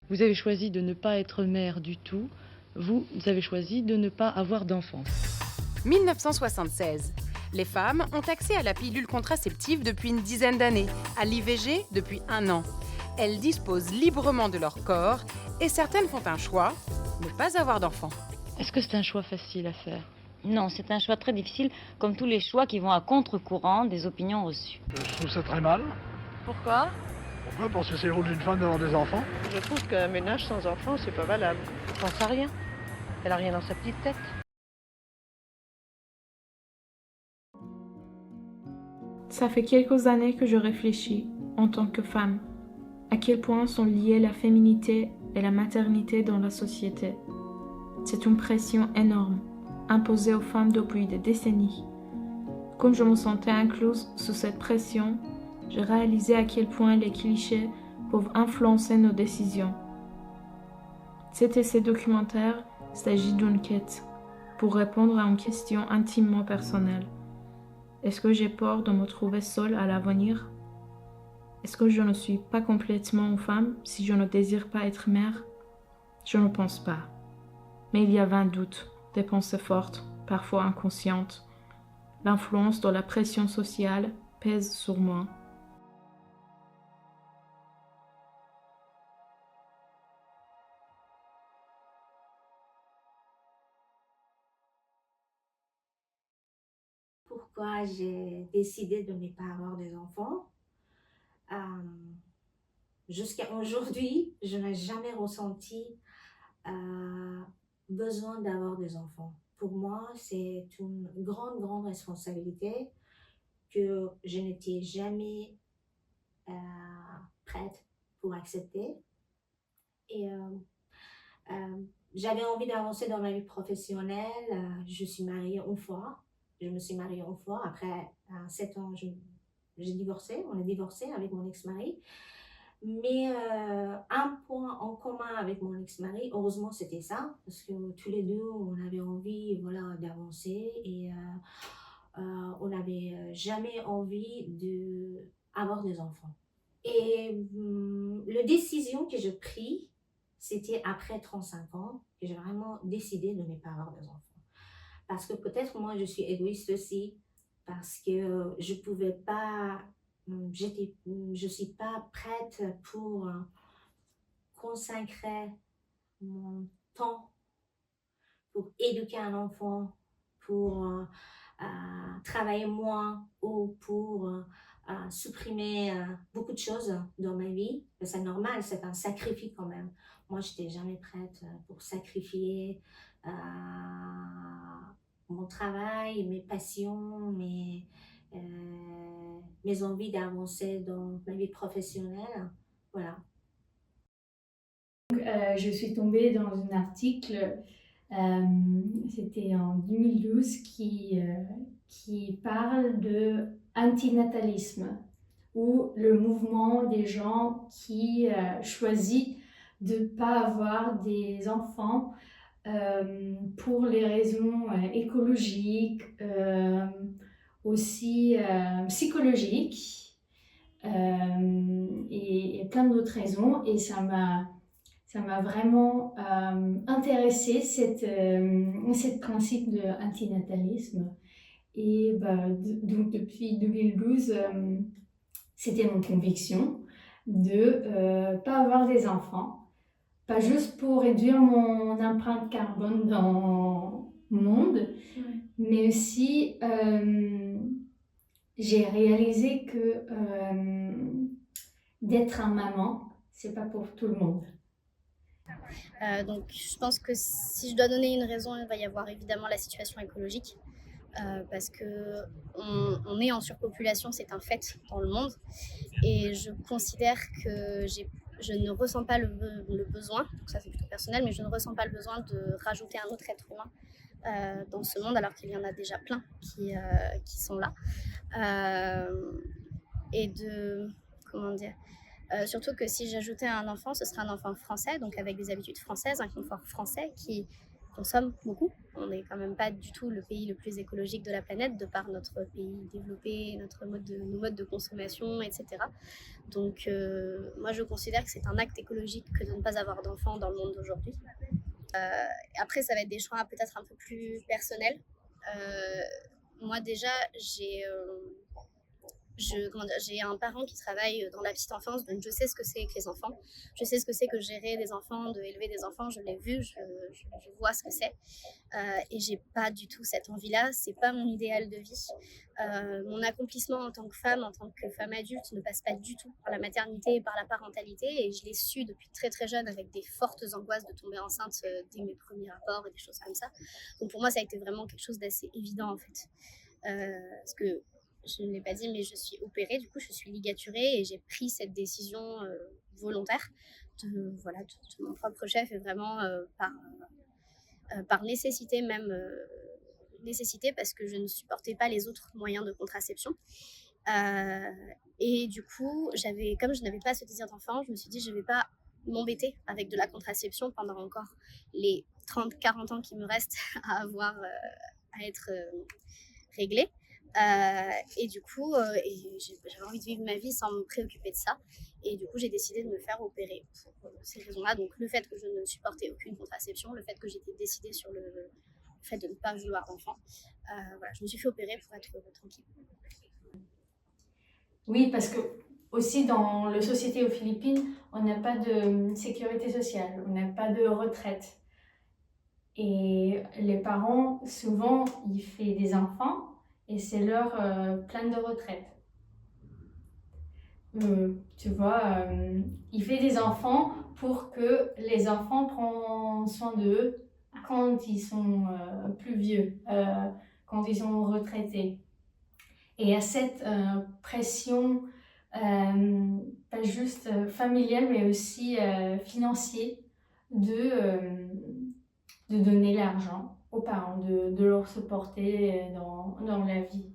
Vous avez choisi de ne pas être mère du tout. Vous avez choisi de ne pas avoir d'enfant. 1976. Les femmes ont accès à la pilule contraceptive depuis une dizaine d'années, à l'IVG depuis 1 an. Elles disposent librement de leur corps et certaines font un choix, ne pas avoir d'enfant. Est-ce que c'est un choix facile à faire? Non, c'est un choix très difficile, comme tous les choix qui vont à contre-courant des opinions reçues. Je trouve ça très mal. Pourquoi? Pourquoi? Parce que c'est le rôle d'une femme d'avoir des enfants. Je trouve qu'un ménage sans enfant, c'est pas valable. Elle pense à rien. Elle a rien dans sa petite tête. Ça fait quelques années que je réfléchis, en tant que femme, à quel point sont liées la féminité et la maternité dans la société. C'est une pression énorme, imposée aux femmes depuis des décennies. Comme je me sentais incluse sous cette pression, j'ai réalisé à quel point les clichés peuvent influencer nos décisions. C'était ce documentaire, il s'agit d'une quête, pour répondre à une question intimement personnelle. Est-ce que j'ai peur de me trouver seule à l'avenir? Est-ce que je ne suis pas complètement une femme si je ne désire pas être mère? Je ne pense pas. Mais il y avait un doute, des pensées fortes, parfois inconscientes. L'influence de la pression sociale pèse sur moi. Pourquoi j'ai décidé de ne pas avoir des enfants. Euh, Jusqu'à aujourd'hui, je n'ai jamais ressenti euh, besoin d'avoir des enfants. Pour moi, c'est une grande, grande responsabilité que je n'étais jamais euh, prête pour accepter. Et euh, j'avais envie d'avancer dans ma vie professionnelle. Je suis mariée une fois. Je me suis mariée une fois. Après 7 ans, j'ai divorcé. On est divorcé avec mon ex-mari. Mais un point en commun avec mon ex-mari, heureusement, c'était ça, parce que tous les deux, on avait envie, voilà, d'avancer et on n'avait jamais envie d'avoir des enfants. Et la décision que j'ai prise, c'était après 35 ans que j'ai vraiment décidé de ne pas avoir des enfants. Parce que peut-être moi, je suis égoïste aussi, parce que je pouvais pas, je suis pas prête pour consacrer mon temps pour éduquer un enfant, pour travailler moins ou pour supprimer beaucoup de choses dans ma vie. C'est normal, c'est un sacrifice quand même. Moi, je n'étais jamais prête pour sacrifier mon travail, mes passions, mes envies d'avancer dans ma vie professionnelle. Voilà. Je suis tombée dans un article, c'était en 2012, qui parle de antinatalisme, ou le mouvement des gens qui choisissent de ne pas avoir des enfants pour les raisons écologiques, aussi psychologiques, et plein d'autres raisons. Et ça m'a vraiment intéressé, cette principe de antinatalisme. Et donc depuis 2012, c'était mon conviction de pas avoir des enfants. Pas juste pour réduire mon empreinte carbone dans le monde, mais aussi j'ai réalisé que d'être un maman, c'est pas pour tout le monde. Donc je pense que si je dois donner une raison, il va y avoir évidemment la situation écologique. Parce qu'on est en surpopulation, c'est un fait dans le monde. Et je considère que je ne ressens pas le besoin, donc ça c'est plutôt personnel, mais je ne ressens pas le besoin de rajouter un autre être humain dans ce monde, alors qu'il y en a déjà plein qui sont là. Et comment dire, surtout que si j'ajoutais un enfant, ce serait un enfant français, donc avec des habitudes françaises, un confort français qui consomme beaucoup. On n'est quand même pas du tout le pays le plus écologique de la planète, de par notre pays développé, nos modes de consommation, etc. Donc moi je considère que c'est un acte écologique que de ne pas avoir d'enfants dans le monde d'aujourd'hui. Après ça va être des choix peut-être un peu plus personnels. Moi déjà j'ai un parent qui travaille dans la petite enfance, donc je sais ce que c'est que les enfants. Je sais ce que c'est que gérer des enfants, de élever des enfants. Je l'ai vu, je vois ce que c'est. Et j'ai pas du tout cette envie-là. C'est pas mon idéal de vie. Mon accomplissement en tant que femme adulte, ne passe pas du tout par la maternité et par la parentalité. Et je l'ai su depuis très très jeune, avec des fortes angoisses de tomber enceinte dès mes premiers rapports et des choses comme ça. Donc pour moi, ça a été vraiment quelque chose d'assez évident en fait. Parce que je ne l'ai pas dit, mais je suis opérée, du coup je suis ligaturée et j'ai pris cette décision volontaire de mon propre chef et vraiment par nécessité même, nécessité parce que je ne supportais pas les autres moyens de contraception. Et du coup, comme je n'avais pas ce désir d'enfant, je me suis dit je ne vais pas m'embêter avec de la contraception pendant encore les 30-40 ans qui me restent à être réglée. Et du coup, j'avais envie de vivre ma vie sans me préoccuper de ça. Et du coup, j'ai décidé de me faire opérer pour ces raisons-là. Donc, le fait que je ne supportais aucune contraception, le fait que j'étais décidée sur le fait de ne pas vouloir d'enfant. Je me suis fait opérer pour être tranquille. Oui, parce que aussi dans la société aux Philippines, on n'a pas de sécurité sociale, on n'a pas de retraite. Et les parents, souvent, ils font des enfants. Et c'est leur plan de retraite. Tu vois, il fait des enfants pour que les enfants prennent soin d'eux quand ils sont plus vieux, quand ils sont retraités. Et il y a cette pression, pas juste familiale, mais aussi financière, de donner l'argent aux parents, de leur supporter dans la vie.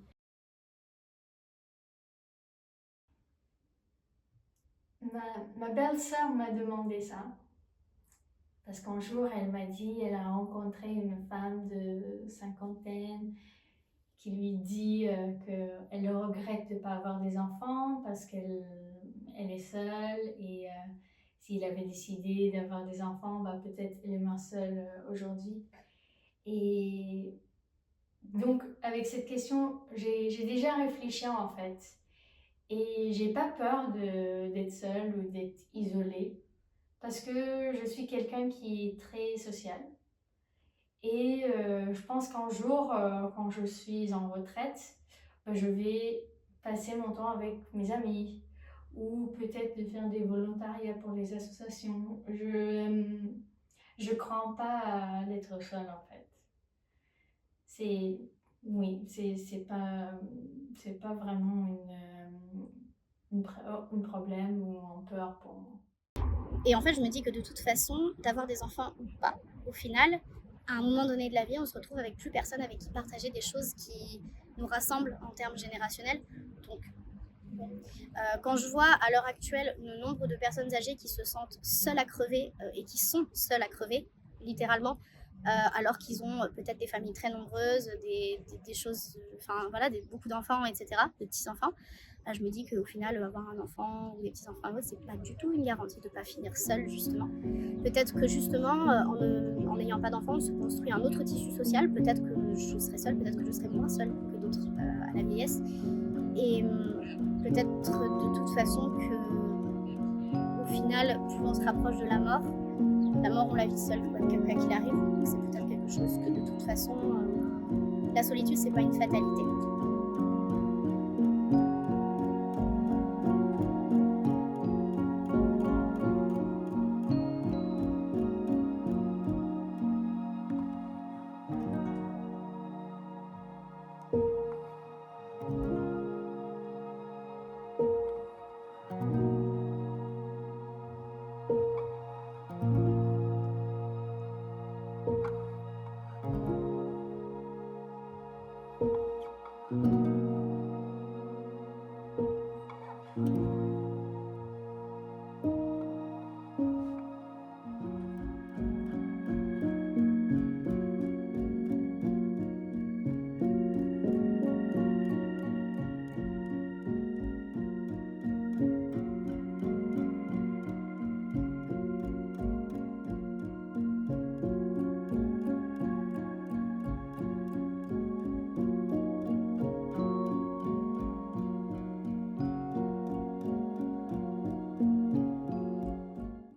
Ma belle-sœur m'a demandé ça, parce qu'un jour elle m'a dit qu'elle a rencontré une femme de cinquantaine qui lui dit qu'elle regrette de ne pas avoir des enfants parce qu'elle est seule et s'il avait décidé d'avoir des enfants, peut-être elle est moins seule aujourd'hui. Et donc, avec cette question, j'ai déjà réfléchi en fait. Et j'ai pas peur d'être seule ou d'être isolée. Parce que je suis quelqu'un qui est très social. Et je pense qu'un jour, quand je suis en retraite, je vais passer mon temps avec mes amis. Ou peut-être de faire des volontariats pour les associations. Je crains pas d'être seule en fait. C'est pas vraiment un problème ou un peur pour moi. Et en fait, je me dis que de toute façon, d'avoir des enfants ou pas, au final, à un moment donné de la vie, on se retrouve avec plus personne avec qui partager des choses qui nous rassemblent en termes générationnels. Donc, quand je vois à l'heure actuelle le nombre de personnes âgées qui se sentent seules à crever et qui sont seules à crever, littéralement, alors qu'ils ont peut-être des familles très nombreuses, des choses, beaucoup d'enfants, etc., de petits-enfants, je me dis qu'au final, avoir un enfant ou des petits-enfants, c'est pas du tout une garantie de ne pas finir seul, justement. Peut-être que justement, en n'ayant pas d'enfant, on se construit un autre tissu social. Peut-être que je serai seule, peut-être que je serai moins seule que d'autres à la vieillesse. Et peut-être de toute façon qu'au final, plus on se rapproche de la mort, on la vit seule, quoi qu'il arrive. C'est peut-être quelque chose que de toute façon, la solitude, c'est pas une fatalité.